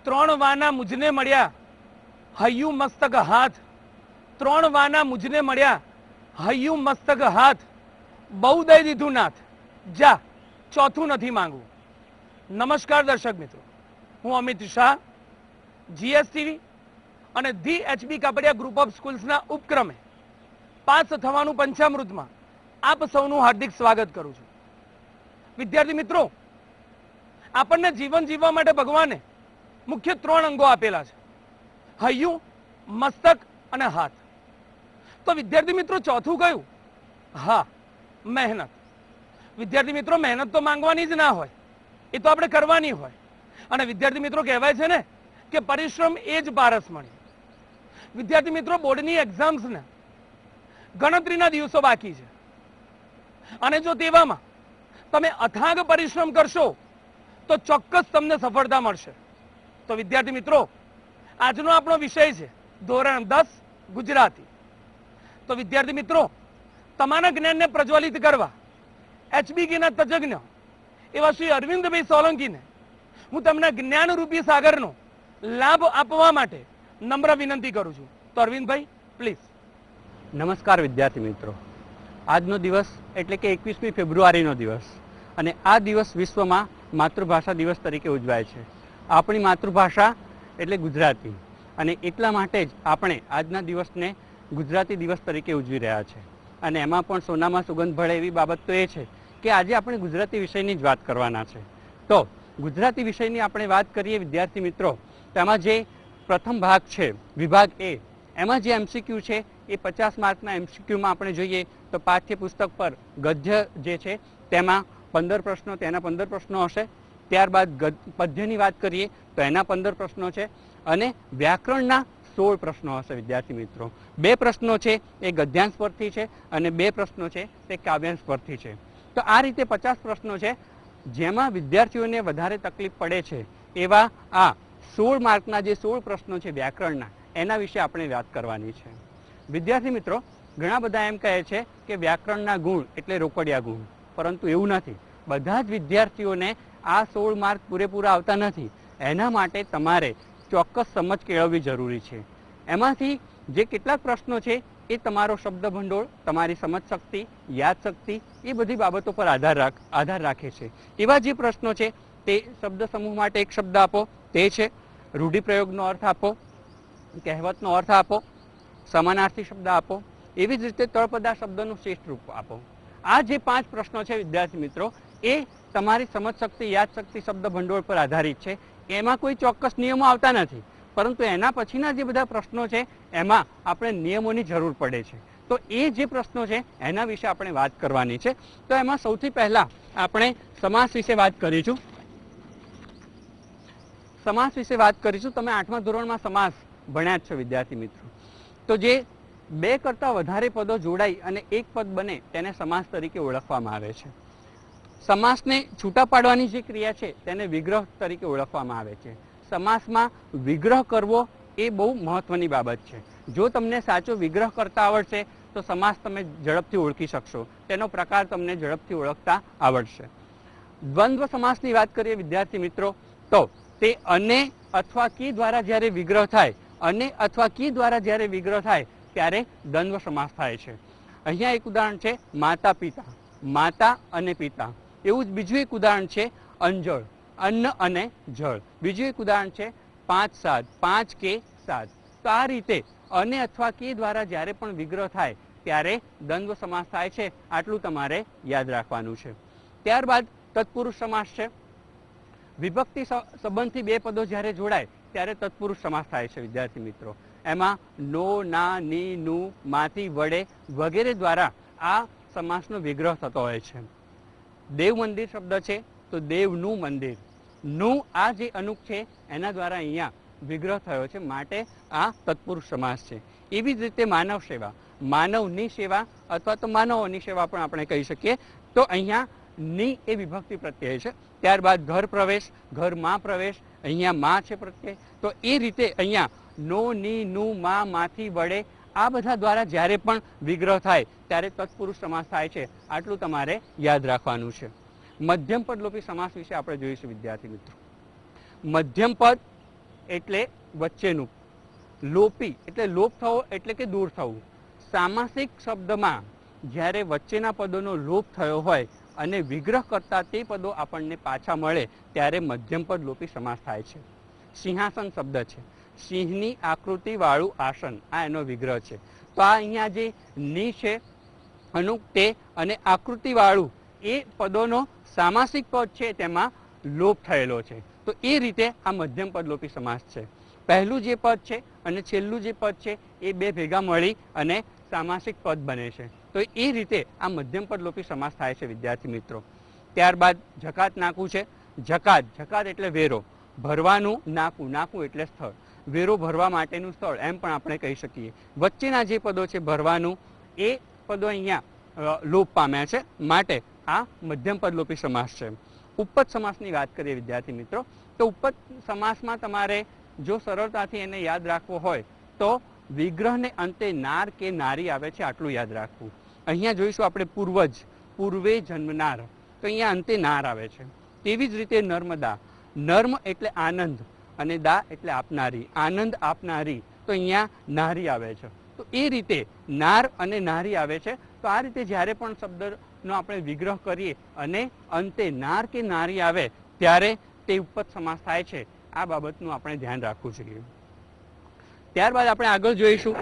ત્રણ વાના મુજને મળ્યા હૈયું મસ્તક હાથ, ત્રણ વાના મુજને મળ્યા હૈયું મસ્તક હાથ, બહુ દઈ દીધું નાથ, જા ચોથું નથી માંગવું. નમસ્કાર દર્શક મિત્રો, હું અમિત શાહ, જીએસટીવી અને the HB Kapadia group of સ્કૂલ્સના ઉપક્રમે પાસ થવાનું પંચામૃતમાં આપ સૌનું હાર્દિક સ્વાગત કરું છું. વિદ્યાર્થી મિત્રો, આપણને જીવન જીવવા માટે ભગવાને મુખ્ય ત્રણ અંગો આપેલા છે, હૈયું, મસ્તક અને હાથ. તો વિદ્યાર્થી મિત્રો ચોથું કયું? હા, મહેનત. વિદ્યાર્થી મિત્રો, મહેનત તો માંગવાની જ ના હોય, એ તો આપણે કરવાની હોય. અને વિદ્યાર્થી મિત્રો, કહેવાય છે ને કે પરિશ્રમ એ જ પારસમણી. વિદ્યાર્થી મિત્રો, બોર્ડની એક્ઝામ્સને ગણતરીના દિવસો બાકી છે અને જો તેવામાં તમે અથાગ પરિશ્રમ કરશો તો ચોક્કસ તમને સફળતા મળશે. તો વિદ્યાર્થી મિત્રો, આજનો આપણો વિષય છે ધોરણ 10 ગુજરાતી. તો વિદ્યાર્થી મિત્રો, તમારા જ્ઞાનને પ્રજ્વલિત કરવા એચબીકેના તજજ્ઞ એવા શ્રી અરવિંદભાઈ સોલંકીને હું તમને જ્ઞાનરૂપી સાગરનો લાભ આપવા માટે નમ્ર વિનંતી કરું છું. તો અરવિંદભાઈ, પ્લીઝ. નમસ્કાર વિદ્યાર્થી મિત્રો, આજનો દિવસ એટલે કે 21મી ફેબ્રુઆરીનો દિવસ, અને આ દિવસ વિશ્વમાં માતૃભાષા દિવસ તરીકે ઉજવાય છે. આપણી માતૃભાષા એટલે ગુજરાતી, અને એટલા માટે જ આપણે આજના દિવસને ગુજરાતી દિવસ તરીકે ઉજવી રહ્યા છે. અને એમાં પણ સોનામાં સુગંધ ભળે એવી બાબત તો એ છે કે આજે આપણે ગુજરાતી વિષયની જ વાત કરવાના છે. તો ગુજરાતી વિષયની આપણે વાત કરીએ વિદ્યાર્થી મિત્રો, તેમાં જે પ્રથમ ભાગ છે વિભાગ એ, એમાં જે એમસીક્યુ છે એ 50 માર્કના એમસીક્યુમાં આપણે જોઈએ તો પાઠ્યપુસ્તક પર ગદ્ય જે છે તેમાં 15 પ્રશ્નો, તેના 15 પ્રશ્નો હશે. ત્યારબાદ પદ્યની વાત કરીએ તો એના 15 પ્રશ્નો છે, અને વ્યાકરણના 16 પ્રશ્નો હશે વિદ્યાર્થી મિત્રો. 2 પ્રશ્નો છે એ ગદ્યાંશ પરથી છે અને 2 પ્રશ્નો છે તે કાવ્યાંશ પરથી છે. તો આ રીતે 50 પ્રશ્નો છે, જેમાં વિદ્યાર્થીઓને વધારે તકલીફ પડે છે એવા આ 16 માર્કના જે 16 પ્રશ્નો છે વ્યાકરણના, એના વિશે આપણે વાત કરવાની છે. વિદ્યાર્થી મિત્રો, ઘણા બધા એમ કહે છે કે વ્યાકરણના ગુણ એટલે રોકડિયા ગુણ, પરંતુ એવું નથી. બધા જ વિદ્યાર્થીઓને આ 16 માર્ક પૂરેપૂરા આવતા નથી. એના માટે તમારે ચોક્કસ સમજ કેળવવી જરૂરી છે. એમાંથી જે કેટલાક પ્રશ્નો છે એ તમારો શબ્દ ભંડોળ, તમારી સમજ શક્તિ, યાદશક્તિ, એ બધી બાબતો પર આધાર રાખે છે. એવા જે પ્રશ્નો છે તે શબ્દ સમૂહ માટે એક શબ્દ આપો, તે છે રૂઢિપ્રયોગનો અર્થ આપો, કહેવતનો અર્થ આપો, સમાનાર્થી શબ્દ આપો, એવી જ રીતે તળપદા શબ્દનું શ્રેષ્ઠ રૂપ આપો. આ જે 5 પ્રશ્નો છે વિદ્યાર્થી મિત્રો, એ તમારી સમજ શક્તિ, યાદશક્તિ, શબ્દ ભંડોળ પર આધારિત છે. એમાં કોઈ ચોક્કસ નિયમો આવતા નથી, પરંતુ એના પછીના જે બધા પ્રશ્નો છે એમાં આપણે નિયમોની જરૂર પડે છે. તો એ જે પ્રશ્નો છે એના વિશે આપણે વાત કરવાની છે. તો એમાં સૌથી પહેલા આપણે સમાસ વિશે વાત કરીશું. સમાસ વિશે વાત કરીશું. તમે 8મા ધોરણમાં સમાસ ભણ્યા જ છો વિદ્યાર્થી મિત્રો. તો જે 2 કરતાં વધારે પદો જોડાઈ અને એક પદ બને તેને સમાસ તરીકે ઓળખવામાં આવે છે. સમાસને છૂટા પાડવાની જે ક્રિયા છે તેને વિગ્રહ તરીકે ઓળખવામાં આવે છે. સમાસમાં વિગ્રહ કરવો એ બહુ મહત્વની બાબત છે. જો તમને સાચો વિગ્રહ કરતા આવડશે તો સમાસ તમે ઝડપથી ઓળખી શકશો, તેનો પ્રકાર તમને ઝડપથી ઓળખતા આવડશે. દ્વંદ્વ સમાસની વાત કરીએ વિદ્યાર્થી મિત્રો, તો તે અને અથવા કી દ્વારા જ્યારે વિગ્રહ થાય, અને અથવા કી દ્વારા જ્યારે વિગ્રહ થાય ત્યારે દ્વંદ્વ સમાસ થાય છે. અહીંયા એક ઉદાહરણ છે માતા પિતા, માતા અને પિતા. એવું જ બીજું એક ઉદાહરણ છે અંજળ, અન્ન અને જળ. બીજું એક ઉદાહરણ છે 5 7, 5 કે 7. તો આ રીતે અને અથવા કે દ્વારા જ્યારે પણ વિગ્રહ થાય ત્યારે દ્વંદ્વ સમાસ થાય છે. આટલું તમારે યાદ રાખવાનું છે. ત્યારબાદ તત્પુરુષ સમાસ છે. વિભક્તિ સંબંધથી 2 પદો જ્યારે જોડાય ત્યારે તત્પુરુષ સમાસ થાય છે વિદ્યાર્થી મિત્રો. એમાં નો, ના, ની, નું, માંથી, વડે વગેરે દ્વારા આ સમાસનો વિગ્રહ થતો હોય છે. દેવ મંદિર શબ્દ છે તો દેવનું મંદિર, નું આ જે અનુક છે એના દ્વારા અહીંયા વિગ્રહ થયો છે, માટે આ તત્પુરુષ સમાસ છે. એવી જ રીતે માનવ સેવા, માનવની સેવા અથવા તો માનવોની સેવા પણ આપણે કહી શકીએ. તો અહીંયા ની એ વિભક્તિ પ્રત્યય છે. ત્યારબાદ ઘર પ્રવેશ, ઘરમાં પ્રવેશ, અહીંયા માં છે પ્રત્યય. તો એ રીતે અહીંયા નો, ની, નું, માં, માંથી, વડે આ બધા દ્વારા જ્યારે પણ વિગ્રહ થાય ત્યારે તત્પુરુષ સમાસ થાય છે. આટલું તમારે યાદ રાખવાનું છે. મધ્યમ પદ લોપી સમાસ વિશે આપણે જોઈશું વિદ્યાર્થી મિત્રો. મધ્યમ પદ એટલે વચ્ચેનું, લોપી એટલે લોપ થવો એટલે કે દૂર થવું. સામાસિક શબ્દમાં જ્યારે વચ્ચેના પદોનો લોપ થયો હોય અને વિગ્રહ કરતા તે પદો આપણને પાછા મળે ત્યારે મધ્યમ પદ લોપી સમાસ થાય છે. સિંહાસન શબ્દ છે, સિંહની આકૃતિ વાળું આસન, આ એનો વિગ્રહ છે. તો આ અહીંયા જે ની છે અનુક તે અને આકૃતિ વાળું એ પદોનો સામાસિક પદ છે તેમાં લોપ થયેલો છે. તો એ રીતે આ મધ્યમ પદ લોપી સમાસ છે. પહેલું જે પદ છે અને છેલ્લું જે પદ છે એ બે ભેગા મળી અને સામાસિક પદ બને છે. તો એ રીતે આ મધ્યમ પદ લોપી સમાસ થાય છે વિદ્યાર્થી મિત્રો. ત્યારબાદ જકાત નાકું છે. જકાત, જકાત એટલે વેરો, ભરવાનું, નાકું, નાકું એટલે સ્થળ, વેરો ભરવા માટેનું સ્થળ એમ પણ આપણે કહી શકીએ. વચ્ચેના જે પદો છે ભરવાનું એ પદો અહીંયા લોપ પામ્યા છે માટે આ મધ્યમ પદ લોપી સમાસ છે. ઉપપદ સમાસની વાત કરીએ વિદ્યાર્થી મિત્રો, તો ઉપપદ સમાસમાં તમારે જો સરળતાથી એને યાદ રાખવો હોય તો વિગ્રહને અંતે નાર કે નારી આવે છે આટલું યાદ રાખવું. અહીંયા જોઈશું આપણે પૂર્વજ, પૂર્વે જન્મનાર, તો અહીંયા અંતે નાર આવે છે. તેવી જ રીતે નર્મદા, નર્મ એટલે આનંદ અને દા એટલે આપનારી, આનંદ આપનારી, તો અહીંયા નારી આવે છે. તો એ રીતે નાર અને નારી આવે છે. તો આ રીતે જ્યારે પણ શબ્દનો આપણે વિગ્રહ કરીએ અને અંતે નાર કે નારી આવે ત્યારે તે ઉપપદ સમાસ થાય છે. આ બાબતનું આપણે ધ્યાન રાખવું જોઈએ. ત્યારબાદ આપણે આગળ જોઈશું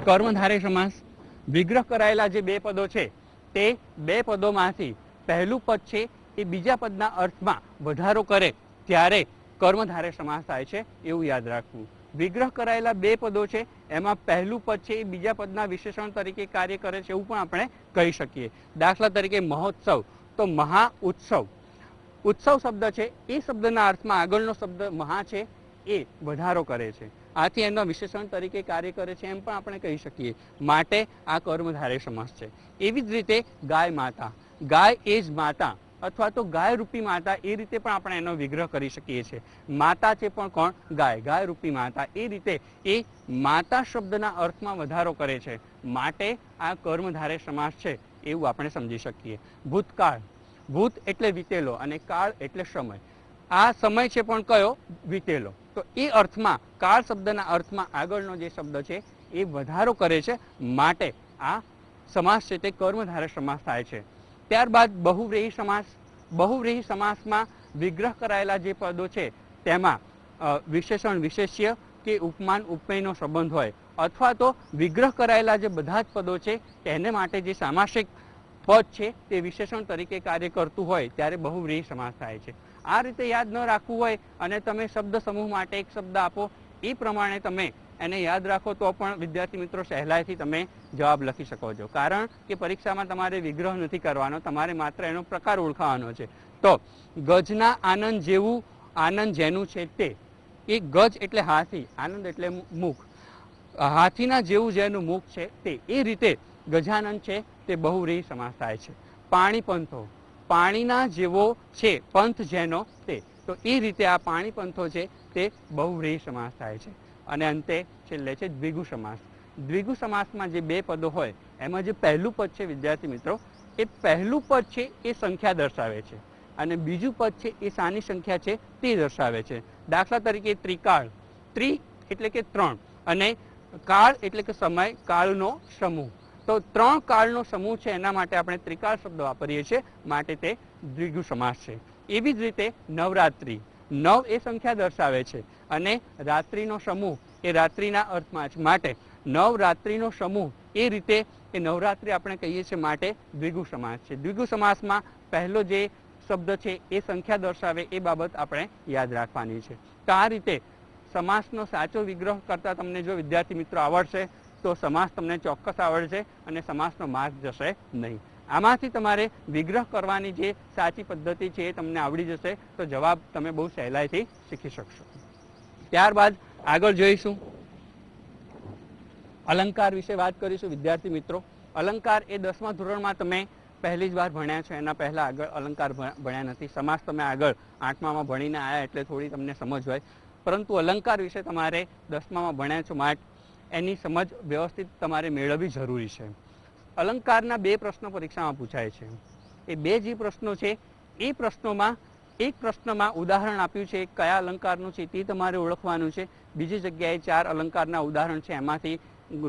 કર્મધારય સમાસ. વિગ્રહ કરાયેલા જે બે પદો છે તે બે પદોમાંથી પહેલું પદ છે એ બીજા પદના અર્થમાં વધારો કરે ત્યારે કર્મધારય સમાસ થાય છે એવું યાદ રાખવું. વિગ્રહ કરાયેલા બે પદો છે એમાં પહેલું પદ છે એ બીજા પદના વિશેષણ તરીકે કાર્ય કરે છે એવું પણ આપણે કહી શકીએ. દાખલા તરીકે મહોત્સવ, તો મહા ઉત્સવ. ઉત્સવ શબ્દ છે એ શબ્દના અર્થમાં આગળનો શબ્દ મહા છે એ વધારો કરે છે, આથી એનો વિશેષણ તરીકે કાર્ય કરે છે એમ પણ આપણે કહી શકીએ. માટે આ કર્મધારય સમાસ છે. એવી જ રીતે ગાય માતા, ગાય એ જ માતા અથવા તો ગાય રૂપી માતા, એ રીતે પણ આપણે એનો વિગ્રહ કરી શકીએ છીએ. માતા છે પણ કોણ? ગાય, ગાય રૂપી માતા. એ રીતે એ માતા શબ્દના અર્થમાં વધારો કરે છે માટે આ કર્મધારય સમાસ છે એવું આપણે સમજી શકીએ. ભૂતકાળ, ભૂત એટલે વીતેલો અને કાળ એટલે સમય. આ સમય છે પણ કયો? વીતેલો. તો એ અર્થમાં કાળ શબ્દના અર્થમાં આગળનો જે શબ્દ છે એ વધારો કરે છે માટે આ સમાસ છે તે કર્મધારય સમાસ થાય છે. ત્યારબાદ બહુવ્રીહી સમાસ. બહુવ્રીહી સમાસમાં વિગ્રહ કરાયેલા જે પદો છે તેમાં વિશેષણ વિશેષ્ય કે ઉપમાન ઉપમેયનો સંબંધ હોય અથવા તો વિગ્રહ કરાયેલા જે બધા જ પદો છે તેને માટે જે સામાસિક પદ છે તે વિશેષણ તરીકે કાર્ય કરતું હોય ત્યારે બહુવ્રીહી સમાસ થાય છે. આ રીતે યાદ ન રાખવું હોય અને તમે શબ્દ સમૂહ માટે એક શબ્દ આપો એ પ્રમાણે તમે એને યાદ રાખો તો પણ વિદ્યાર્થી મિત્રો સહેલાઈથી તમે જવાબ લખી શકો છો. કારણ કે પરીક્ષામાં તમારે વિગ્રહ નથી કરવાનો, તમારે માત્ર એનો પ્રકાર ઓળખાવાનો છે. તો ગજના આનંદ જેવું આનંદ જેનું છે તે, એ ગજ એટલે હાથી, આનંદ એટલે મુખ, હાથીના જેવું જેનું મુખ છે તે, એ રીતે ગજાનંદ છે તે બહુવ્રીહી સમાસ થાય છે. પાણી પંથો, પાણીના જેવો છે પંથ જેનો તે, તો એ રીતે આ પાણી પંથો છે તે બહુવ્રીહી સમાસ થાય છે. અને અંતે છેલ્લે છે દ્વિગુ સમાસ. દ્વિગુ સમાસમાં જે બે પદો હોય એમાં જે પહેલું પદ છે વિદ્યાર્થી મિત્રો, એ પહેલું પદ છે એ સંખ્યા દર્શાવે છે અને બીજું પદ છે એ શાની સંખ્યા છે તે દર્શાવે છે. દાખલા તરીકે ત્રિકાળ, ત્રિ એટલે કે ત્રણ અને કાળ એટલે કે સમય, કાળનો સમૂહ. તો ત્રણ કાળનો સમૂહ છે એના માટે આપણે ત્રિકાળ શબ્દ વાપરીએ છીએ માટે તે દ્વિગુ સમાસ છે. એવી જ રીતે નવરાત્રિ, નવ એ સંખ્યા દર્શાવે છે અને રાત્રિનો સમૂહ એ રાત્રિના અર્થમાં છે માટે નવરાત્રિનો સમૂહ, એ રીતે એ નવરાત્રિ આપણે કહીએ છીએ માટે દ્વિગુ સમાસ છે. દ્વિગુ સમાસમાં પહેલો જે શબ્દ છે એ સંખ્યા દર્શાવે એ બાબત આપણે યાદ રાખવાની છે. તો આ રીતે સમાસનો સાચો વિગ્રહ કરતા તમને જો વિદ્યાર્થી મિત્રો આવડશે તો સમાસ તમને ચોક્કસ આવડશે અને સમાસનો માર્ક જશે નહીં. આમાંથી તમારે વિગ્રહ કરવાની જે સાચી પદ્ધતિ છે એ તમને આવડી જશે તો જવાબ તમે બહુ સહેલાઈથી શીખી શકશો. ત્યારબાદ આગળ જોઈશું અલંકાર વિશે વાત કરીશું વિદ્યાર્થી મિત્રો. અલંકાર એ 10મા ધોરણમાં તમે પહેલી જ વાર ભણ્યા છો, એના પહેલા આગળ અલંકાર ભણ્યા નથી. સમાસ તમે આગળ 8મામાં ભણીને આવ્યા એટલે થોડી તમને સમજ હોય, પરંતુ અલંકાર વિશે તમારે 10મામાં ભણ્યા છો માટે એની સમજ વ્યવસ્થિત તમારે મેળવવી જરૂરી છે. અલંકારના બે પ્રશ્નો પરીક્ષામાં પૂછાય છે. એ બે જે પ્રશ્નો છે એ પ્રશ્નોમાં એક પ્રશ્નમાં ઉદાહરણ આપ્યું છે કયા અલંકારનું છે તે તમારે ઓળખવાનું છે. બીજી જગ્યાએ 4 અલંકારના ઉદાહરણ છે, એમાંથી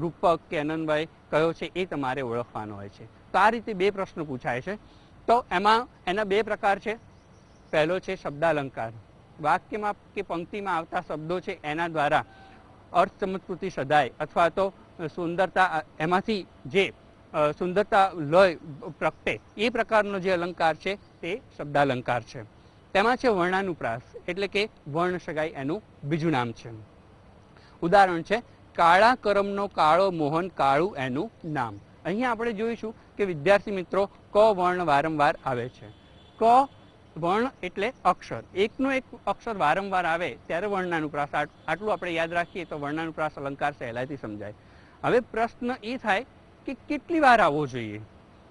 રૂપક કે અનન્વય કયો છે એ તમારે ઓળખવાનો હોય છે. તો આ રીતે 2 પ્રશ્નો પૂછાય છે. તો એમાં એના 2 પ્રકાર છે. પહેલો છે શબ્દાલંકાર. વાક્યમાં કે પંક્તિમાં આવતા શબ્દો છે એના દ્વારા અર્થ ચમત્કૃતિ સદાય અથવા તો સુંદરતા, એમાંથી જે સુંદરતા લય પ્રગટે એ પ્રકારનો જે અલંકાર છે તે શબ્દાલંકાર છે. તેમાં છે વર્ણાનુપ્રાસ, એટલે કે વર્ણ સગાઈ એનું બીજું નામ છે. ઉદાહરણ છે કાળા કરમનો કાળો મોહન કાળું એનું નામ. અહીંયા આપણે જોઈશું કે વિદ્યાર્થી મિત્રો ક વર્ણ વારંવાર આવે છે. ક વર્ણ એટલે અક્ષર, એકનો એક અક્ષર વારંવાર આવે ત્યારે વર્ણાનુપ્રાસ. આટલું આપણે યાદ રાખીએ તો વર્ણાનુપ્રાસ અલંકાર સહેલાઈથી સમજાય. હવે પ્રશ્ન એ થાય કે કેટલી વાર આવવો જોઈએ?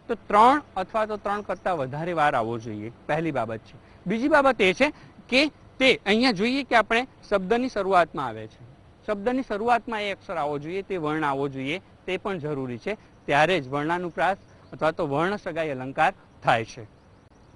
તો 3 અથવા તો 3 કરતાં વધારે વાર આવવો જોઈએ, પહેલી બાબત છે. બીજી બાબત એ છે કે તે અહીંયા જોઈએ કે આપણે શબ્દની શરૂઆતમાં આવે છે. શબ્દની શરૂઆતમાં એ અક્ષર આવવો જોઈએ, તે વર્ણ આવવો જોઈએ, તે પણ જરૂરી છે. ત્યારે જ વર્ણાનુપ્રાસ અથવા તો વર્ણ સગાઈ અલંકાર થાય છે.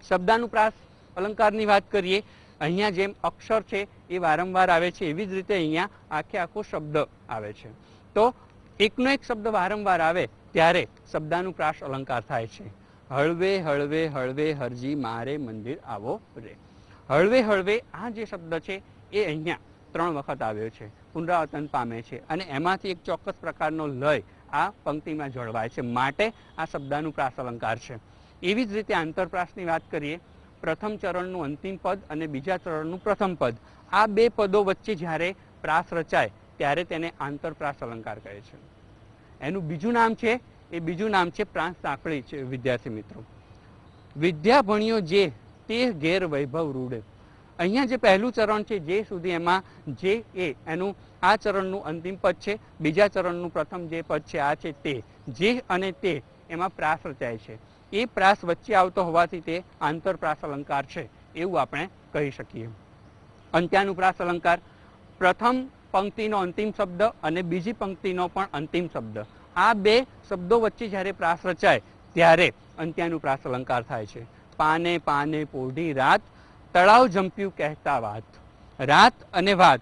શબ્દાનુપ્રાસ અલંકારની વાત કરીએ, અહીંયા જેમ અક્ષર છે એ વારંવાર આવે છે, એવી જ રીતે અહીંયા આખો શબ્દ આવે છે. તો એકનો એક શબ્દ વારંવાર આવે ત્યારે શબ્દાનુપ્રાસ અલંકાર થાય છે. હળવે હળવે હળવે હરજી મારે મંદિર આવો રે. હળવે હળવે આ જે શબ્દ છે એ અહીંયા 3 વખત આવ્યો છે, પુનરાવર્તન પામે છે, અને એમાંથી એક ચોક્કસ પ્રકારનો લય આ પંક્તિમાં જળવાય છે, માટે આ શબ્દાનુપ્રાસ અલંકાર છે. એવી જ રીતે આંતરપ્રાસની વાત કરીએ, પ્રથમ ચરણનું અંતિમ પદ અને બીજા ચરણનું પ્રથમ પદ, આ 2 પદો વચ્ચે જ્યારે પ્રાસ રચાય ત્યારે તેને આંતરપ્રાસ અલંકાર કહે છે. એનું બીજું નામ છે, એ બીજું નામ છે પ્રાસ સાંકળી છે. વિદ્યાર્થી મિત્રો, વિદ્યા ભણ્યો જે તે ઘેર વૈભવ રૂડે. અહીંયા જે પહેલું ચરણ છે જે સુધી, એમાં જે એ એનું આ ચરણનું અંતિમ પદ છે, બીજા ચરણનું પ્રથમ જે પદ છે આ છે તે. જે અને તે એમાં પ્રાસ રચાય છે. એ પ્રાસ વચ્ચે આવતો હોવાથી તે આંતરપ્રાસ અલંકાર છે એવું આપણે કહી શકીએ. અંત્યાનુપ્રાસ અલંકાર, પ્રથમ પંક્તિનો અંતિમ શબ્દ અને બીજી પંક્તિનો પણ અંતિમ શબ્દ, આ 2 શબ્દો વચ્ચે જ્યારે પ્રાસ રચાય ત્યારે અંત્યાનુપ્રાસ અલંકાર થાય છે. પાને પાને પોઢી રાત, તળાવ જંપ્યું કહેતા વાત. રાત અને વાત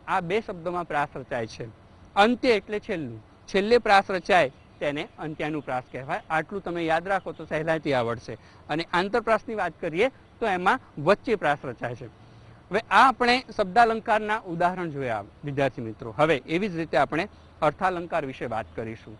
આ 2 શબ્દોમાં પ્રાસ રચાય છે. અંત્ય એટલે છેલ્લું, છેલ્લે પ્રાસ રચાય તેને અંત્યાનુપ્રાસ કહેવાય. આટલું તમે યાદ રાખો તો સહેલાઈથી આવડશે. અને આંતરપ્રાસની વાત કરીએ તો એમાં વચ્ચે પ્રાસ રચાય છે. હવે આ આપણે શબ્દાલંકારના ઉદાહરણ જોયા વિદ્યાર્થી મિત્રો. હવે એવી જ રીતે આપણે અર્થાલંકાર વિશે વાત કરીશું.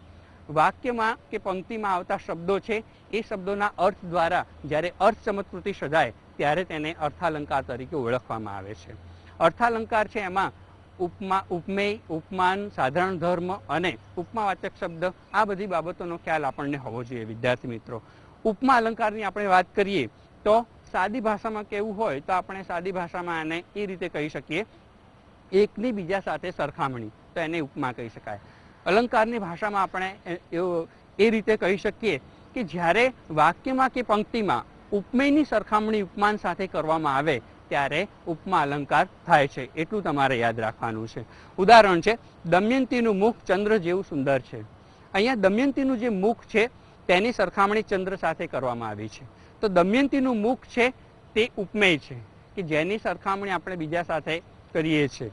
વાક્યમાં કે પંક્તિમાં આવતા શબ્દો છે એ શબ્દોના અર્થ દ્વારા જ્યારે અર્થ ચમત્કૃતિ સજાય ત્યારે તેને અર્થાલંકાર તરીકે ઓળખવામાં આવે છે. અર્થાલંકાર છે એમાં ઉપમા, ઉપમેય, ઉપમાન, સાધારણ ધર્મ અને ઉપમાવાચક શબ્દ, આ બધી બાબતોનો ખ્યાલ આપણને હોવો જોઈએ વિદ્યાર્થી મિત્રો. ઉપમા અલંકારની આપણે વાત કરીએ તો સાદી ભાષામાં કેવું હોય તો આપણે સાદી ભાષામાં આને એ રીતે કહી શકીએ, એકની બીજા સાથે સરખામણી, તો એને ઉપમા કહી શકાય. અલંકારની ભાષામાં આપણે એ રીતે કહી શકીએ કે જ્યારે વાક્યમાં કે પંક્તિમાં ઉપમેયની સરખામણી ઉપમાન સાથે કરવામાં આવે ત્યારે ઉપમા અલંકાર થાય છે. એટલું તમારે યાદ રાખવાનું છે. ઉદાહરણ છે દમયંતીનું મુખ ચંદ્ર જેવું સુંદર છે. અહીંયા દમયંતીનું જે મુખ છે તેની સરખામણી ચંદ્ર સાથે કરવામાં આવી છે. તો દમયંતીનું મુખ છે તે ઉપમેય છે કે જેની સરખામણી આપણે બીજા સાથે કરીએ છીએ.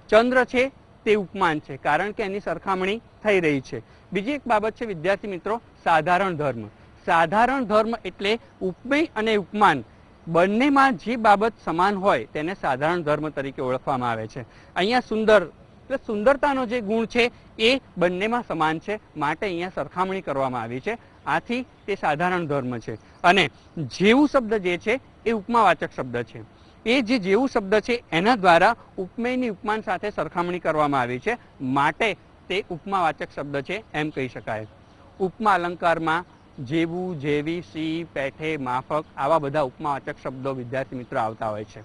ચંદ્ર છે તે ઉપમાન છે કારણ કે એની સરખામણી થઈ રહી છે. બીજી એક બાબત છે વિદ્યાર્થી મિત્રો, સાધારણ ધર્મ. સાધારણ ધર્મ એટલે ઉપમેય અને ઉપમાન બંનેમાં જે બાબત સમાન હોય તેને સાધારણ ધર્મ તરીકે ઓળખવામાં આવે છે. અહીંયા સુંદર એટલે સુંદરતાનો જે ગુણ છે એ બંનેમાં સમાન છે, માટે અહીંયા સરખામણી કરવામાં આવી છે. આથી તે સાધારણ ધર્મ છે. અને જેવું શબ્દ જે છે એ ઉપમાવાચક શબ્દ છે. એ જે જેવું શબ્દ છે એના દ્વારા ઉપમેયની ઉપમાન સાથે સરખામણી કરવામાં આવી છે, માટે તે ઉપમાવાચક શબ્દ છે એમ કહી શકાય. ઉપમા અલંકારમાં જેવું, જેવી, સી, પેઠે, માફક આવા બધા ઉપમાવાચક શબ્દો વિદ્યાર્થી મિત્રો આવતા હોય છે.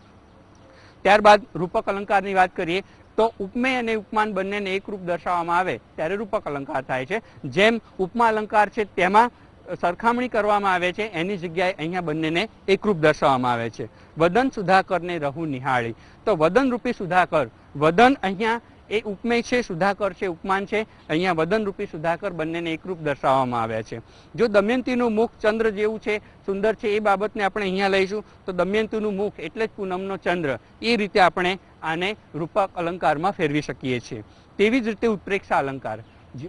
ત્યારબાદ રૂપક અલંકારની વાત કરીએ તો ઉપમેય અને ઉપમાન બંનેને એકરૂપ દર્શાવવામાં આવે ત્યારે રૂપક અલંકાર થાય છે. જેમ ઉપમા અલંકાર છે તેમાં સરખામણી કરવામાં આવે છે, એની જગ્યાએ અહીંયા બંનેને એકરૂપ દર્શાવવામાં આવે છે. વદન સુધાકરને રહું નિહાળી, તો વદન રૂપી સુધાકર, વદન અહીંયા એ ઉપમેય છે, સુધાકર છે, ઉપમાન છે. અહીંયા વદનરૂપી સુધાકર બંનેને એકરૂપ દર્શાવવામાં આવ્યા છે. જો દમયંતીનું મુખ ચંદ્ર જેવું છે, સુંદર છે, એ બાબતને આપણે અહીંયા લઈશું તો દમયંતીનું મુખ એટલે જ પૂનમનો ચંદ્ર, એ રીતે આપણે આને રૂપક અલંકારમાં ફેરવી શકીએ છીએ. તેવી જ રીતે ઉત્પ્રેક્ષા અલંકાર,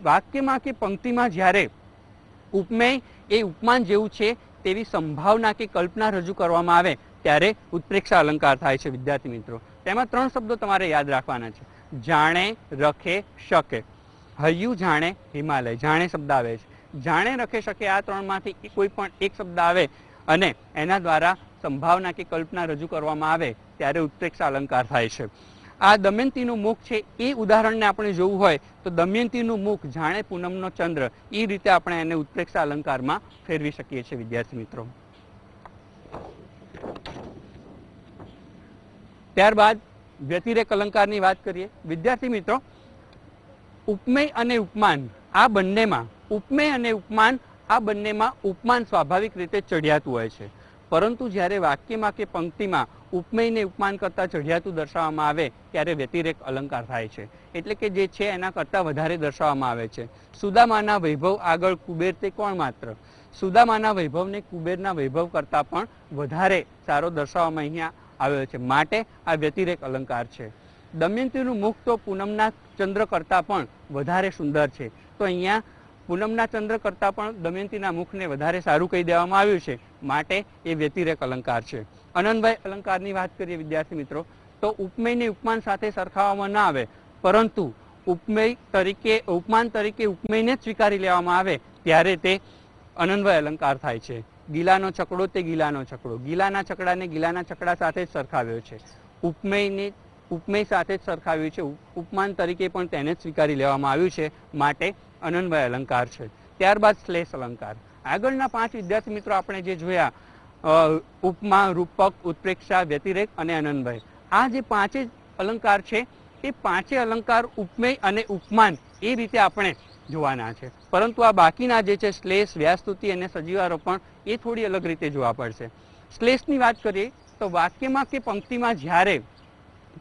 વાક્યમાં કે પંક્તિમાં જ્યારે ઉપમેય એ ઉપમાન જેવું છે તેવી સંભાવના કે કલ્પના રજૂ કરવામાં આવે ત્યારે ઉત્પ્રેક્ષા અલંકાર થાય છે. વિદ્યાર્થી મિત્રો, તેમાં 3 શબ્દો તમારે યાદ રાખવાના છે: જાણે, રખે, શકે. હૈયું, જાણે, હિમાલય. જાણે શબ્દ આવે છે. જાણે, રખે, શકે આ 3માંથી કોઈ પણ એક શબ્દ આવે અને એના દ્વારા સંભાવના કે કલ્પના રજૂ કરવામાં આવે ત્યારે ઉત્પ્રેક્ષા અલંકાર થાય છે. આ દમયંતીનું મુખ છે એ ઉદાહરણને આપણે જોવું હોય તો દમયંતીનું મુખ જાણે પૂનમનો ચંદ્ર, એ રીતે આપણે એને ઉત્પ્રેક્ષા અલંકારમાં ફેરવી શકીએ છીએ. વિદ્યાર્થી મિત્રો, ત્યારબાદ વ્યતિરેક અલંકારની વાત કરીએ. વિદ્યાર્થી મિત્રો, ઉપમેય અને ઉપમાન આ બંનેમાં, ઉપમેય અને ઉપમાન આ બંનેમાં ઉપમાન સ્વાભાવિક રીતે ચઢિયાતું હોય છે, પરંતુ જ્યારે વાક્યમાં કે પંક્તિમાં ઉપમેયને ઉપમાન કરતા ચઢિયાતું દર્શાવવામાં આવે ત્યારે વ્યતિરેક અલંકાર થાય છે. એટલે કે જે છે એના કરતાં વધારે દર્શાવવામાં આવે છે. સુદામાના વૈભવ આગળ કુબેર તે કોણ માત્ર. સુદામાના વૈભવને કુબેરના વૈભવ કરતાં પણ વધારે સારો દર્શાવવામાં અહીંયા આવ્યો છે, માટે આ વ્યતિરેક અલંકાર છે. દમયંતીનું મુખ તો પૂનમના ચંદ્ર કરતાં પણ વધારે સુંદર છે, તો અહીંયા પૂનમના ચંદ્ર કરતાં પણ દમયંતીના મુખને વધારે સારું કહી દેવામાં આવ્યું છે, માટે એ વ્યતિરેક અલંકાર છે. અનન્વય અલંકારની વાત કરીએ વિદ્યાર્થી મિત્રો, તો ઉપમેયને ઉપમાન સાથે સરખાવવામાં ના આવે, પરંતુ ઉપમેય તરીકે, ઉપમાન તરીકે ઉપમેયને જ સ્વીકારી લેવામાં આવે ત્યારે તે અનન્વય અલંકાર થાય છે. ગીલાનો છકડો તે ગીલાનો છકડો, ગીલાના છકડાને ગીલાના છકડા સાથે જ સરખાવ્યો છે. ઉપમેયને ઉપમેય સાથે જ સરખાવ્યું છે, ઉપમાન તરીકે પણ તેને જ સ્વીકારી લેવામાં આવ્યું છે, માટે અનન્વય અલંકાર છે. ત્યારબાદ શ્લેષ અલંકાર. આગળના 5 વિદ્યાર્થી મિત્રો આપણે જે જોયા, ઉપમા, રૂપક, ઉત્પ્રેક્ષા, વ્યતિરેક અને અનન્વય, આ જે 5 અલંકાર છે એ 5 અલંકાર ઉપમેય અને ઉપમાન એ રીતે આપણે જોવાના છે, પરંતુ આ બાકીના જે છે શ્લેષ, વ્યાસ્તુતિ અને સજીવારોપણ, એ થોડી અલગ રીતે જોવા પડશે. શ્લેષની વાત કરીએ તો વાક્યમાં કે પંક્તિમાં જ્યારે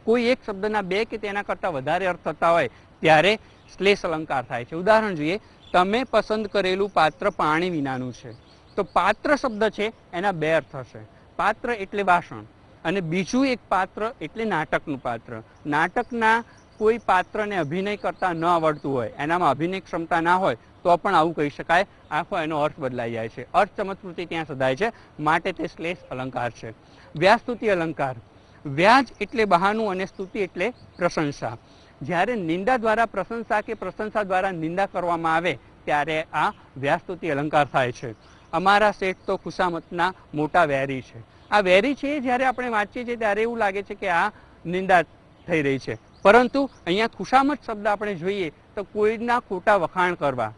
કોઈ એક શબ્દના 2 કે તેના કરતાં વધારે અર્થ થતા હોય ત્યારે શ્લેષ અલંકાર થાય છે. ઉદાહરણ જોઈએ, તમે પસંદ કરેલું પાત્ર પાણી વિનાનું છે. તો પાત્ર શબ્દ છે એના 2 અર્થ હશે. પાત્ર એટલે વાસણ, અને બીજું એક પાત્ર એટલે નાટકનું પાત્ર. નાટકના કોઈ પાત્રને અભિનય કરતા ન આવડતું હોય, એનામાં અભિનય ક્ષમતા ના હોય તો પણ આવું કહી શકાય, આખો એનો અર્થ બદલાઈ જાય છે, અર્થ ચમત્કૃતિ ત્યાં સધાય છે, માટે તે શ્લેષ અલંકાર છે. વ્યાસ્તુતિ અલંકાર. વ્યાજ એટલે બહાનું અને સ્તુતિ એટલે પ્રશંસા. જ્યારે નિંદા દ્વારા પ્રશંસા કે પ્રશંસા દ્વારા નિંદા કરવામાં આવે ત્યારે આ વ્યાસ્તુતિ અલંકાર થાય છે. અમારા શેઠ તો ખુશામતના મોટા વેરી છે. આ વેરી છે જ્યારે આપણે વાંચીએ છીએ ત્યારે એવું લાગે છે કે આ નિંદા થઈ રહી છે, પરંતુ અહીંયા ખુશામત શબ્દ આપણે જોઈએ તો કોઈના ખોટા વખાણ કરવા,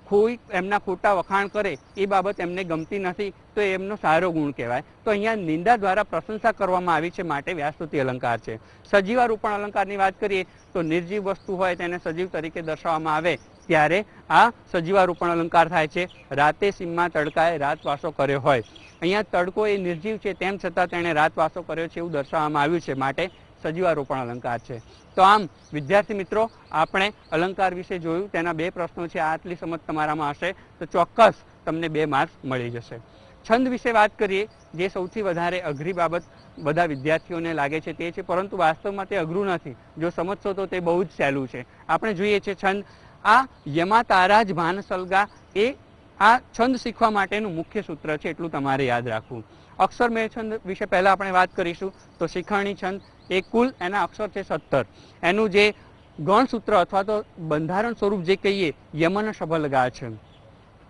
કોઈ એમના ખોટા વખાણ કરે એ બાબત એમને ગમતી નથી તો એમનો સારો ગુણ કહેવાય. તો અહીંયા નિંદા દ્વારા પ્રશંસા કરવામાં આવી છે, માટે વ્યાસ્તુતિ અલંકાર છે. સજીવારૂપણ અલંકારની વાત કરીએ તો નિર્જીવ વસ્તુ હોય તેને સજીવ તરીકે દર્શાવવામાં આવે ત્યારે આ સજીવારૂપણ અલંકાર થાય છે. રાતે સીમમાં તડકાએ રાતવાસો કર્યો હોય, અહીંયા તડકો એ નિર્જીવ છે તેમ છતાં તેણે રાતવાસો કર્યો છે એવું દર્શાવવામાં આવ્યું છે, માટે સજીવારૂપણ અલંકાર છે. તો આમ વિદ્યાર્થી મિત્રો, આપણે અલંકાર વિશે જોયું, તેના 2 પ્રશ્નો છે. આટલી સમજ તમારામાં હશે તો ચોક્કસ તમને 2 માર્ક્સ મળી જશે. છંદ વિશે વાત કરીએ, જે સૌથી વધારે અઘરી બાબત બધા વિદ્યાર્થીઓને લાગે છે તે છે, પરંતુ વાસ્તવમાં તે અઘરું નથી. જો સમજશો તો તે બહુ જ સહેલું છે. આપણે જોઈએ છીએ છંદ, આ યમા તારા જ ભાન સલગા એ આ છંદ શીખવા માટેનું મુખ્ય સૂત્ર છે, એટલું તમારે યાદ રાખવું. અક્ષરમેળ છંદ વિશે પહેલા આપણે વાત કરીશું. તો શિખરણી છંદ એ કુલ એના અક્ષર છે 17. એનું જે ગણસૂત્ર અથવા તો બંધારણ સ્વરૂપ જે કહીએ યમન શબલગા છે,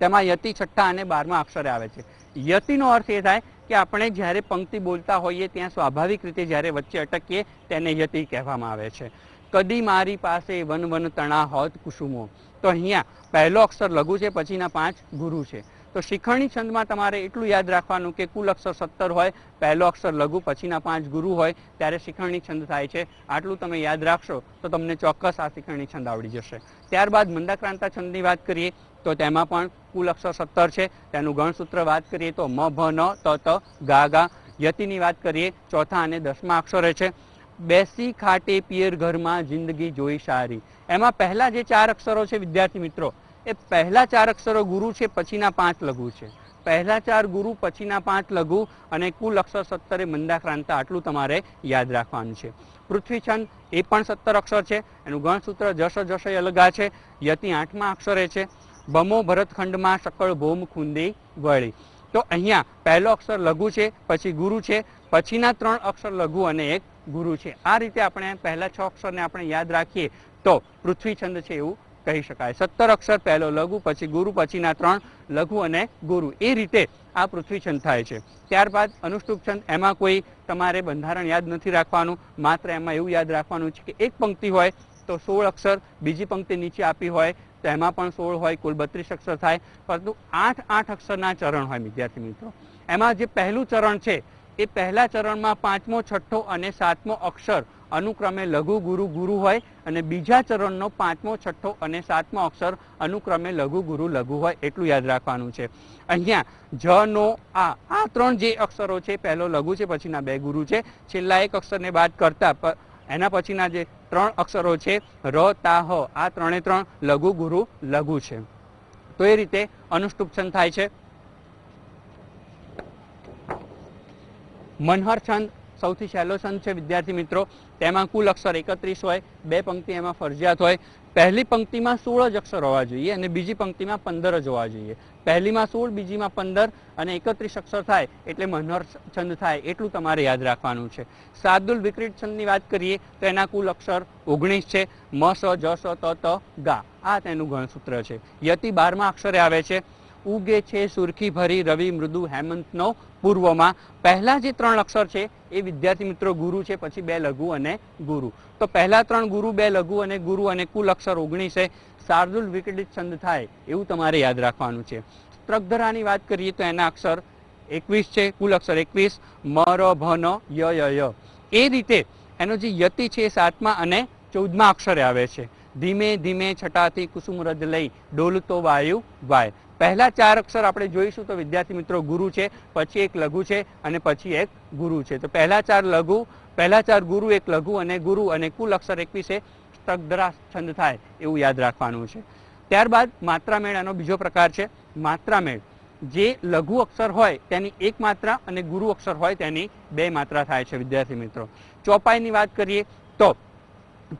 તેમાં યતિ છઠ્ઠા અને 12મા અક્ષરે આવે છે. યતિનો અર્થ એ થાય કે આપણે જ્યારે પંક્તિ બોલતા હોઈએ ત્યાં સ્વાભાવિક રીતે જ્યારે વચ્ચે અટકીએ તેને યતિ કહેવામાં આવે છે. કદી મારી પાસે વન વન તણા હોત કુસુમો, તો અહીંયા પહેલો અક્ષર લઘુ છે, પછીના 5 ગુરુ છે. તો શિખરણી છંદમાં તમારે એટલું યાદ રાખવાનું કે કુલ અક્ષર 17 હોય, પહેલો અક્ષર લઘુ, પછીના 5 ગુરુ હોય ત્યારે શિખરણી છંદ થાય છે. આટલું તમે યાદ રાખશો તો તમને ચોક્કસ આ શિખરણી છંદ આવડી જશે. ત્યારબાદ મંદાક્રાંતા છંદની વાત કરીએ તો તેમાં પણ કુલ અક્ષર 17 છે. તેનું ગણસૂત્ર વાત કરીએ તો મ ભ ન ત ત ગા ગા. યતિની વાત કરીએ ચોથા અને 10મા અક્ષરે છે. બેસી ખાટે પિયર ઘરમાં જિંદગી જોઈ સારી. એમાં પહેલા જે 4 અક્ષરો છે વિદ્યાર્થી મિત્રો, એ પહેલા 4 અક્ષરો ગુરુ છે, પછીના 5 લઘુ છે. પહેલા 4 ગુરુ, પછીના 5 લઘુ અને કુલ અક્ષર 17 મંદાક્રાંતા. આટલું તમારે યાદ રાખવાનું છે. પૃથ્વી છંદ એ પણ 17 અક્ષર છે. એનું ગણસૂત્ર જશ જશ અલગા છે. યતિ 8મા અક્ષરે છે. બમો ભરતખંડમાં શકળ ભૌમ ખુંદી વળી. તો અહીંયા પહેલો અક્ષર લઘુ છે, પછી ગુરુ છે, પછીના 3 અક્ષર લઘુ અને 1 ગુરુ છે. આ રીતે આપણે પહેલા 6 અક્ષરને આપણે યાદ રાખીએ તો પૃથ્વી છંદ છે એવું કહી શકાય. 17 અક્ષર, પહેલો લઘુ, પછી ગુરુ, પછીના 3 લઘુ અને ગુરુ. એ રીતે આ પૃથ્વી છંદ થાય છે. ત્યારબાદ અનુષ્ટુપ છંદ, એમાં કોઈ તમારે બંધારણ યાદ નથી રાખવાનું. માત્ર એમાં એવું યાદ રાખવાનું છે કે એક પંક્તિ હોય તો 16 અક્ષર, બીજી પંક્તિ નીચે આપી હોય તો એમાં પણ 16 હોય, કુલ 32 અક્ષર થાય. પરંતુ 8 અક્ષરના ચરણ હોય વિદ્યાર્થી મિત્રો. એમાં જે પહેલું ચરણ છે એ પહેલા ચરણમાં 5મો, 6ઠ્ઠો અને 7મો અક્ષર અનુક્રમે લઘુ ગુરુ ગુરુ હોય અને બીજા ચરણનો 5મો, 6ઠ્ઠો અને 7મો અક્ષર અનુક્રમે લઘુ ગુરુ લઘુ હોય. એટલું યાદ રાખવાનું છે. અહીંયા જ, નો, આ 3 જે અક્ષરો છે, પહેલો લઘુ છે, પછીના 2 ગુરુ છે. છેલ્લા એક અક્ષરને બાદ કરતા એના પછીના જે 3 અક્ષરો છે ર, તા, હ, આ 3 લઘુ ગુરુ લઘુ છે. તો એ રીતે અનુષ્ટુપ છંદ થાય છે. મનહર છંદ સૌથી સહેલો છંદ છે વિદ્યાર્થી મિત્રો. તેમાં કુલ અક્ષર 31 હોય, 2 પંક્તિ એમાં ફરજિયાત હોય. પહેલી પંક્તિમાં 16 જ અક્ષર હોવા જોઈએ અને બીજી પંક્તિમાં 15 જ હોવા જોઈએ. પહેલીમાં 16, બીજીમાં 15 અને 31 અક્ષર થાય એટલે મનહર છંદ થાય. એટલું તમારે યાદ રાખવાનું છે. શાર્દુલ વિકૃત છંદની વાત કરીએ તો એના કુલ અક્ષર 19 છે. મ, સ, જ, સ, ત, ત, ગા, આ તેનું ગણસૂત્ર છે. યતિ 12મા અક્ષરે આવે છે. ઉગે છે સુરખી ભરી રવિ મૃદુ હેમંતનો પૂર્વમાં. પહેલા જે 3 અક્ષર છે એ વિદ્યાર્થી મિત્રો ગુરુ છે, પછી 2 લઘુ અને ગુરુ. તો પહેલા 3 ગુરુ, 2 લઘુ અને ગુરુ અને કુલ અક્ષર 19 છે. શાર્દુલ વિકલિત છંદ થાય એવું તમારે યાદ રાખવાનું છે. સ્ત્રગધરાની વાત કરીએ તો એના અક્ષર 21 છે, કુલ અક્ષર 21. મ, ર, ભ, ન, ય, ય, ય. એ રીતે એનો જે યતિ છે 7મા અને 14મા અક્ષરે આવે છે. ધીમે ધીમે છટાથી કુસુમ રજ લઈ ડોલતો વાયુ વાય. પહેલા 4 અક્ષર આપણે જોઈશું તો વિદ્યાર્થી મિત્રો ગુરુ છે, પછી 1 લઘુ છે અને પછી 1 ગુરુ છે. તો પહેલા 4 લઘુ, પહેલા 4 ગુરુ, 1 લઘુ અને ગુરુ અને કુલ અક્ષર 21 છે. સ્ત્રગધરા છંદ થાય એવું યાદ રાખવાનું છે. ત્યારબાદ માત્રામેળ એનો બીજો પ્રકાર છે. માત્રામેળ જે લઘુ અક્ષર હોય તેની 1 માત્રા અને ગુરુ અક્ષર હોય તેની 2 માત્રા થાય છે વિદ્યાર્થી મિત્રો. ચોપાઈની વાત કરીએ તો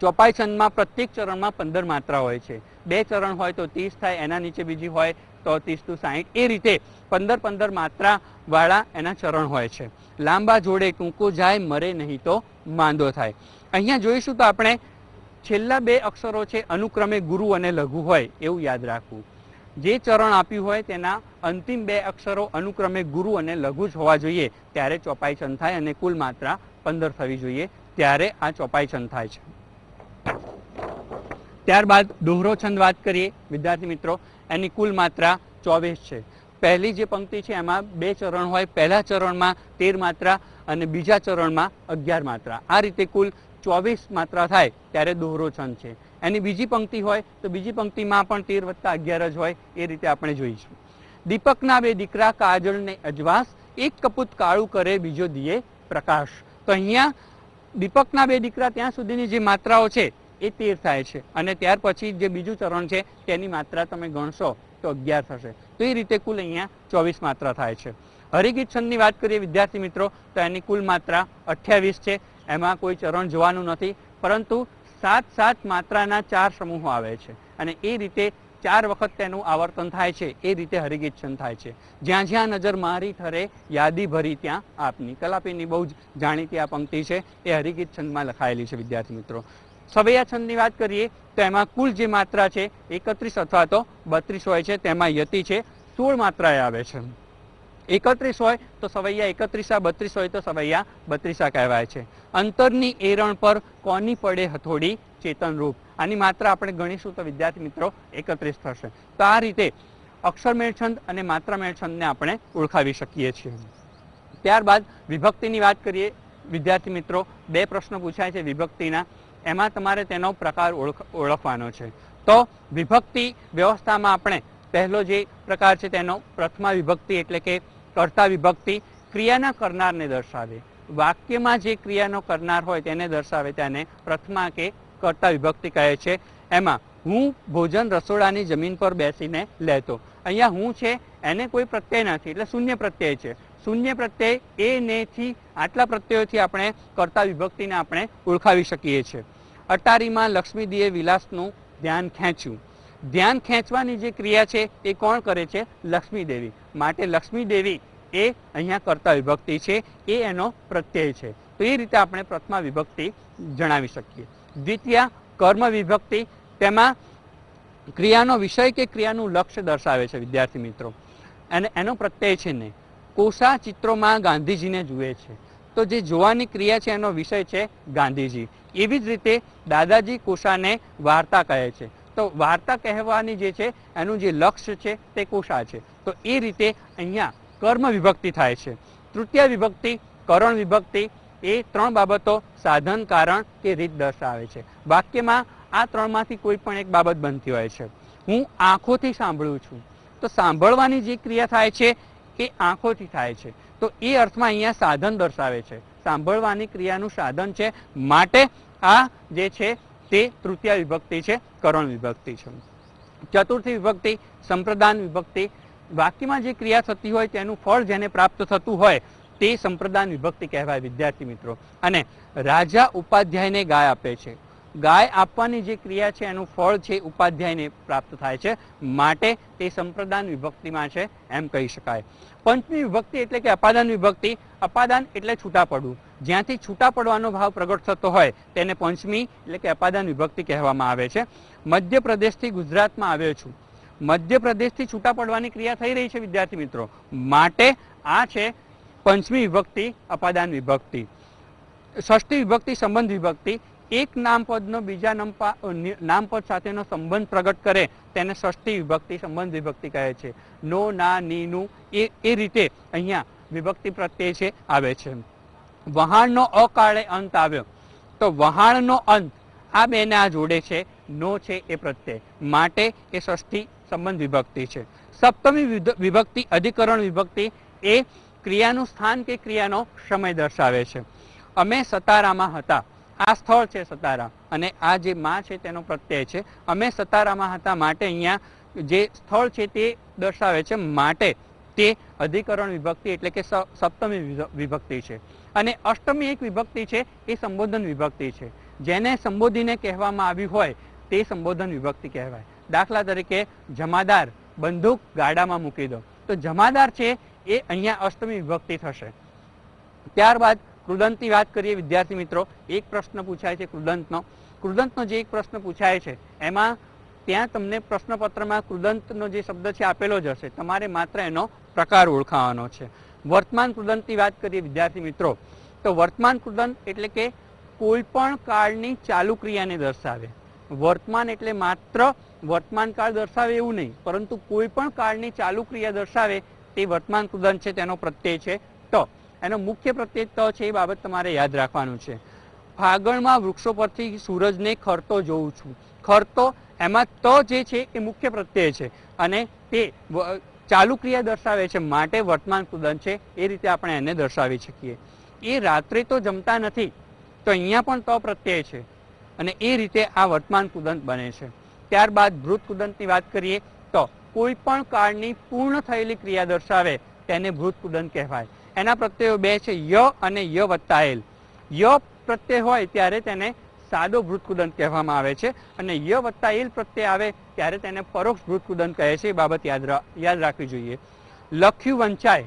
ચોપાઈ છંદમાં પ્રત્યેક ચરણમાં 15 માત્રા હોય છે. 2 ચરણ હોય તો 30 થાય, એના નીચે બીજી હોય તો 30 to 60. એ રીતે 15 માત્રા વાળા એના ચરણ હોય છે. લાંબા જોડે ટૂંકો જાય, મરે નહીં તો માંદો થાય. અહીંયા જોઈશું તો આપણે છેલ્લા 2 અક્ષરો છે અનુક્રમે ગુરુ અને લઘુ હોય એવું યાદ રાખવું. જે ચરણ આપ્યું હોય તેના અંતિમ 2 અક્ષરો અનુક્રમે ગુરુ અને લઘુ જ હોવા જોઈએ ત્યારે ચોપાઈ છંદ થાય અને કુલ માત્રા 15 થવી જોઈએ ત્યારે આ ચોપાઈ છંદ થાય છે. ત્યારબાદ દોહરો છંદ વાત કરીએ વિદ્યાર્થી મિત્રો, એની કુલ માત્રા 24 છે. પહેલી જે પંક્તિ છે એમાં 2 ચરણ હોય. પહેલા ચરણમાં 13 માત્રા અને બીજા ચરણમાં 11 માત્રા. આ રીતે કુલ 24 માત્રા થાય ત્યારે દોહરો છંદ છે. એની બીજી પંક્તિ હોય તો બીજી પંક્તિમાં પણ 13 + 11 જ હોય. એ રીતે આપણે જોઈશું. દીપકના 2 દીકરા કાજળને અજવાસ, એક કપૂત કાળું કરે બીજો દિયે પ્રકાશ. તો અહીંયા દીપકના 2 દીકરા ત્યાં સુધીની જે માત્રાઓ છે એ 13 થાય છે અને ત્યાર પછી જે બીજું ચરણ છે તેની માત્રા તમે ગણશો તો 11 થશે. તો એ રીતે કુલ અહીંયા 24 માત્રા થાય છે. હરિગીત છંદની વાત કરીએ વિદ્યાર્થી મિત્રો તો એની કુલ માત્રા 28 છે. એમાં કોઈ ચરણ જોવાનું નથી, પરંતુ 7 માત્રાના 4 સમૂહો આવે છે અને એ રીતે 4 વખત તેનું આવર્તન થાય છે. એ રીતે હરિગીત છંદ થાય છે. જ્યાં જ્યાં નજર મારી ઠરે યાદી ભરી ત્યાં આપની. કલાપીની બહુ જ જાણીતી આ પંક્તિ છે, એ હરિગીત છંદમાં લખાયેલી છે વિદ્યાર્થી મિત્રો. સવૈયા છંદની વાત કરીએ તો એમાં કુલ જે માત્રા છે 31 અથવા તો 32 હોય છે. તેમાં યતિ છે 16 માત્રાએ આવે છે. 31 હોય તો સવૈયા 31, 32 હોય તો સવૈયા 32 કહેવાય છે. અંતરની એરણ પર કોની પડે હથોડી ચેતન રૂપ. આની માત્રા આપણે ગણીશું તો વિદ્યાર્થી મિત્રો 31 થશે. તો આ રીતે અક્ષરમેળ છંદ અને માત્રામેળ છંદને આપણે ઓળખાવી શકીએ છીએ. ત્યારબાદ વિભક્તિની વાત કરીએ વિદ્યાર્થી મિત્રો, 2 પ્રશ્નો પૂછાય છે વિભક્તિના. એમાં તમારે તેનો પ્રકાર ઓળખવાનો છે. તો વિભક્તિ વ્યવસ્થામાં આપણે પહેલો જે પ્રકાર છે તેનો પ્રથમા વિભક્તિ એટલે કે કર્તા વિભક્તિ ક્રિયાના કરનારને દર્શાવે. વાક્યમાં જે ક્રિયાનો કરનાર હોય તેને દર્શાવે તેને પ્રથમા કે કર્તા વિભક્તિ કહે છે. એમાં હું ભોજન રસોડાની જમીન પર બેસીને લેતો. અહીંયા હું છે એને કોઈ પ્રત્યય નથી એટલે શૂન્ય પ્રત્યય છે. શૂન્ય પ્રત્યય એ ને થી આટલા પ્રત્યયોથી આપણે કર્તા વિભક્તિને આપણે ઓળખાવી શકીએ છીએ. અટારીમાં લક્ષ્મીદીએ વિલાસનું ધ્યાન ખેંચ્યું. ધ્યાન ખેંચવાની જે ક્રિયા છે એ કોણ કરે છે? લક્ષ્મીદેવી. માટે લક્ષ્મીદેવી એ અહીંયા કર્તા વિભક્તિ છે, એ એનો પ્રત્યય છે. તો એ રીતે આપણે પ્રથમા વિભક્તિ જણાવી શકીએ. દ્વિતીય કર્મ વિભક્તિ, તેમાં ક્રિયાનો વિષય કે ક્રિયાનું લક્ષ્ય દર્શાવે છે વિદ્યાર્થી મિત્રો, અને એનો પ્રત્યય છે ને. કોષા ચિત્રોમાં ગાંધીજીને જુએ છે, તો જે જોવાની ક્રિયા છે એનો વિષય છે ગાંધીજી. એવી જ રીતે દાદાજી કોષાને વાર્તા કહે છે, તો વાર્તા કહેવાની જે છે એનું જે લક્ષ્ય છે તે કોષા છે. તો એ રીતે અહીંયા કર્મ વિભક્તિ થાય છે. તૃતીય વિભક્તિ કરણ વિભક્તિ, એ ત્રણ બાબતો સાધન, કારણ કે રીત દર્શાવે છે. વાક્યમાં આ ત્રણમાંથી કોઈ પણ એક બાબત બનતી હોય છે. હું આંખોથી સાંભળું છું, તો સાંભળવાની જે ક્રિયા થાય છે એ આંખોથી થાય છે. તો એ અર્થમાં અહીંયા સાધન દર્શાવે છે. સાંભળવાની ક્રિયાનું સાધન છે, માટે આ જે છે તે તૃતીય વિભક્તિ છે, કરણ વિભક્તિ છે. ચતુર્થી વિભક્તિ સંપ્રદાન વિભક્તિ, વાક્યમાં જે ક્રિયા થતી હોય તેનું ફળ જેને પ્રાપ્ત થતું હોય તે સંપ્રદાન વિભક્તિ કહેવાય વિદ્યાર્થી મિત્રો. અને રાજા ઉપાધ્યાયને ગાય આપે છે. ગાય આપવાની જે ક્રિયા છે એનું ફળ છે ઉપાધ્યાયને પ્રાપ્ત થાય છે, માટે તે સંપ્રદાન વિભક્તિમાં છે એમ કહી શકાય. પંચમી વિભક્તિ એટલે કે અપાદાન વિભક્તિ. અપાદાન એટલે છૂટા પડવું. જ્યાંથી છૂટા પડવાનો ભાવ પ્રગટ થતો હોય તેને પંચમી એટલે કે અપાદાન વિભક્તિ કહેવામાં આવે છે. મધ્યપ્રદેશથી ગુજરાતમાં આવ્યો છું. મધ્યપ્રદેશથી છૂટા પડવાની ક્રિયા થઈ રહી છે વિદ્યાર્થી મિત્રો, માટે આ છે પંચમી વિભક્તિ અપાદાન વિભક્તિ. ષષ્ઠી વિભક્તિ સંબંધ વિભક્તિ, એક નામપદનો બીજા નામપદ સાથેનો સંબંધ પ્રગટ કરે તેને ષષ્ઠી વિભક્તિ સંબંધ વિભક્તિ કહે છે. નો, ના, ની, નું એ રીતે અહીંયા વિભક્તિ પ્રત્યય છે આવે છે. વહાણનો અકાળે અંત આવ્યો, તો વહાણનો અંત આ બેને આ જોડે છે, નો છે એ પ્રત્યય, માટે એ ષષ્ઠી સંબંધ વિભક્તિ છે. સપ્તમી વિભક્તિ અધિકરણ વિભક્તિ, એ ક્રિયાનું સ્થાન કે ક્રિયાનો સમય દર્શાવે છે. અમે સતારામાં હતા, આ સ્થળ છે સતારા, અને આ જે માં છે તેનો પ્રત્યય છે. અમે સતારામાં હતા માટે અહીંયા જે સ્થળ છે તે દર્શાવે છે, માટે તે અધિકરણ વિભક્તિ એટલે કે સપ્તમી વિભક્તિ છે. અને અષ્ટમી એક વિભક્તિ છે એ સંબોધન વિભક્તિ છે. જેને સંબોધીને કહેવામાં આવ્યું હોય તે સંબોધન વિભક્તિ કહેવાય. દાખલા તરીકે જમાદાર બંદૂક ગાડામાં મૂકી દો, તો જમાદાર છે એ અહીંયા અષ્ટમી વિભક્તિ થશે. ત્યારબાદ કૃદંતની વાત કરીએ વિદ્યાર્થી મિત્રો. એક પ્રશ્ન પૂછાય છે કૃદંતનો. કૃદંતનો જે એક પ્રશ્ન પૂછાય છે એમાં ત્યાં તમને પ્રશ્નપત્રમાં કૃદંતનો જે શબ્દ છે આપેલો જ હશે, તમારે માત્ર એનો પ્રકાર ઓળખાવાનો છે. વર્તમાન કૃદંતની વાત કરીએ વિદ્યાર્થી મિત્રો, તો વર્તમાન કૃદંત એટલે કે કોઈ પણ કાળની ચાલુ ક્રિયાને દર્શાવે. વર્તમાન એટલે માત્ર વર્તમાન કાળ દર્શાવે એવું નહીં, પરંતુ કોઈ પણ કાળની ચાલુ ક્રિયા દર્શાવે તે વર્તમાન કૃદંત છે. તેનો પ્રત્યય છે ત. એનો મુખ્ય પ્રત્યય ત છે, એ બાબત તમારે યાદ રાખવાનું છે. ફાગણમાં વૃક્ષો પરથી સૂરજને ખરતો જોઉં છું. ખરતો, એમાં ત જે છે એ મુખ્ય પ્રત્યય છે અને તે ચાલુ ક્રિયા દર્શાવે છે, માટે વર્તમાન કૃદંત છે. એ રીતે આપણે એને દર્શાવી શકીએ. એ રાત્રે તો જમતા નથી, તો અહીંયા પણ ત પ્રત્યય છે અને એ રીતે આ વર્તમાન કૃદંત બને છે. ત્યારબાદ ભૃત કૃદંતની વાત કરીએ તો કોઈ પણ કાળની પૂર્ણ થયેલી ક્રિયા દર્શાવે તેને ભૃત કૃદંત કહેવાય. એના પ્રત્યયો બે છે, ય અને ય વત્તા એલ. ય પ્રત્યય હોય ત્યારે તેને સાદો ભૃત કૃદંત કહેવામાં આવે છે, અને ય વત્તા એલ પ્રત્યય આવે ત્યારે તેને પરોક્ષ ભૃત કૃદંત કહે છે. એ બાબત યાદ રાખવી જોઈએ. લખ્યું વંચાય,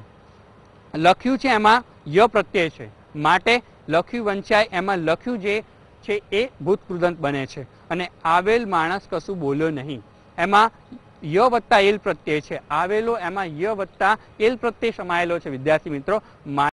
લખ્યું છે એમાં ય પ્રત્યય છે, માટે લખ્યું વંચાય એમાં લખ્યું જે છે એ ભૂત કૃદંત બને છે. અને આવેલ માણસ કશું બોલ્યો નહીં, એમાં ય વત્તા એલ પ્રત્યય છે. આવેલો એમાં ય વત્તા એલ પ્રત્યય સમાયેલો છે વિદ્યાર્થી મિત્રો.